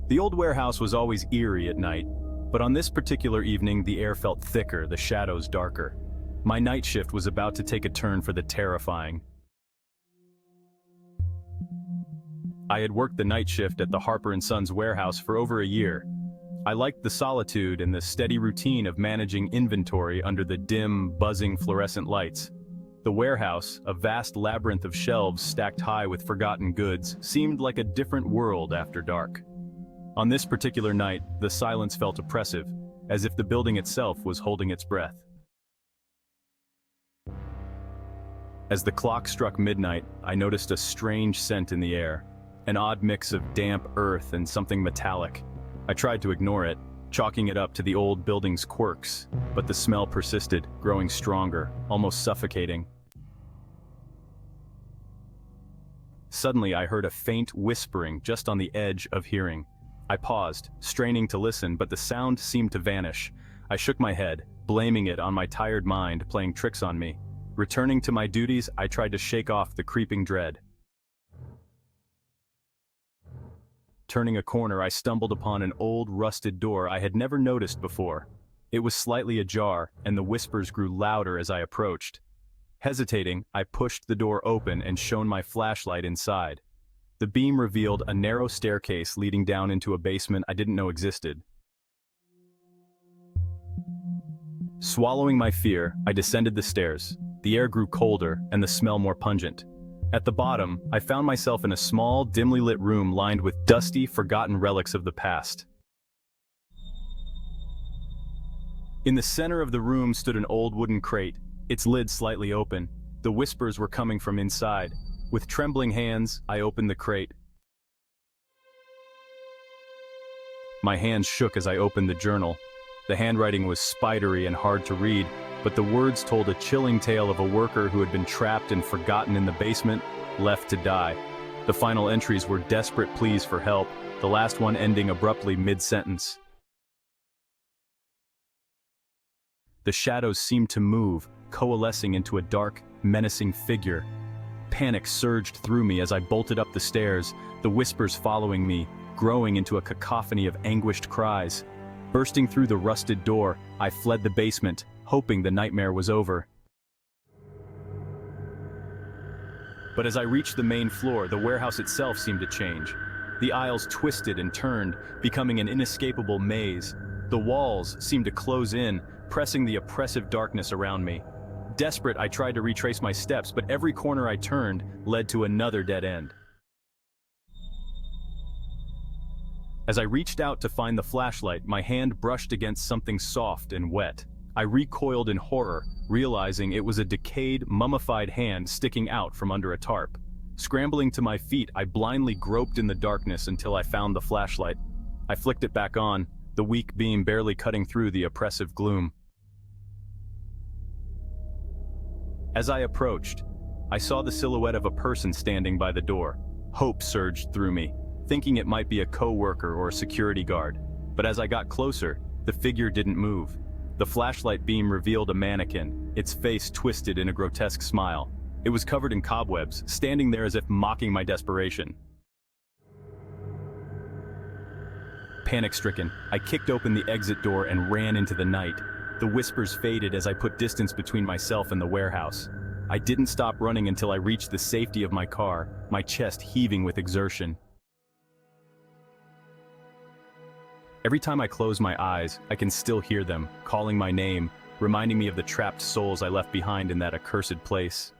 The old warehouse was always eerie at night, but on this particular evening the air felt thicker, the shadows darker. My night shift was about to take a turn for the terrifying. I had worked the night shift at the Harper & Sons warehouse for over a year. I liked the solitude and the steady routine of managing inventory under the dim, buzzing fluorescent lights. The warehouse, a vast labyrinth of shelves stacked high with forgotten goods, seemed like a different world after dark. On this particular night, the silence felt oppressive, as if the building itself was holding its breath. As the clock struck midnight, I noticed a strange scent in the air, an odd mix of damp earth and something metallic. I tried to ignore it, chalking it up to the old building's quirks, but the smell persisted, growing stronger, almost suffocating. Suddenly, I heard a faint whispering just on the edge of hearing. I paused, straining to listen, but the sound seemed to vanish. I shook my head, blaming it on my tired mind playing tricks on me. Returning to my duties, I tried to shake off the creeping dread. Turning a corner, I stumbled upon an old, rusted door I had never noticed before. It was slightly ajar, and the whispers grew louder as I approached. Hesitating, I pushed the door open and shone my flashlight inside. The beam revealed a narrow staircase leading down into a basement I didn't know existed. Swallowing my fear, I descended the stairs. The air grew colder and the smell more pungent. At the bottom, I found myself in a small, dimly lit room lined with dusty, forgotten relics of the past. In the center of the room stood an old wooden crate, its lid slightly open. The whispers were coming from inside. With trembling hands, I opened the crate. My hands shook as I opened the journal. The handwriting was spidery and hard to read, but the words told a chilling tale of a worker who had been trapped and forgotten in the basement, left to die. The final entries were desperate pleas for help, the last one ending abruptly mid-sentence. The shadows seemed to move, coalescing into a dark, menacing figure. Panic surged through me as I bolted up the stairs, the whispers following me, growing into a cacophony of anguished cries. Bursting through the rusted door, I fled the basement, hoping the nightmare was over. But as I reached the main floor, the warehouse itself seemed to change. The aisles twisted and turned, becoming an inescapable maze. The walls seemed to close in, pressing the oppressive darkness around me. Desperate, I tried to retrace my steps, but every corner I turned led to another dead end. As I reached out to find the flashlight, my hand brushed against something soft and wet. I recoiled in horror, realizing it was a decayed, mummified hand sticking out from under a tarp. Scrambling to my feet, I blindly groped in the darkness until I found the flashlight. I flicked it back on, the weak beam barely cutting through the oppressive gloom. As I approached, I saw the silhouette of a person standing by the door. Hope surged through me, thinking it might be a co-worker or a security guard. But as I got closer, the figure didn't move. The flashlight beam revealed a mannequin, its face twisted in a grotesque smile. It was covered in cobwebs, standing there as if mocking my desperation. Panic-stricken, I kicked open the exit door and ran into the night. The whispers faded as I put distance between myself and the warehouse. I didn't stop running until I reached the safety of my car, my chest heaving with exertion. Every time I close my eyes, I can still hear them, calling my name, reminding me of the trapped souls I left behind in that accursed place.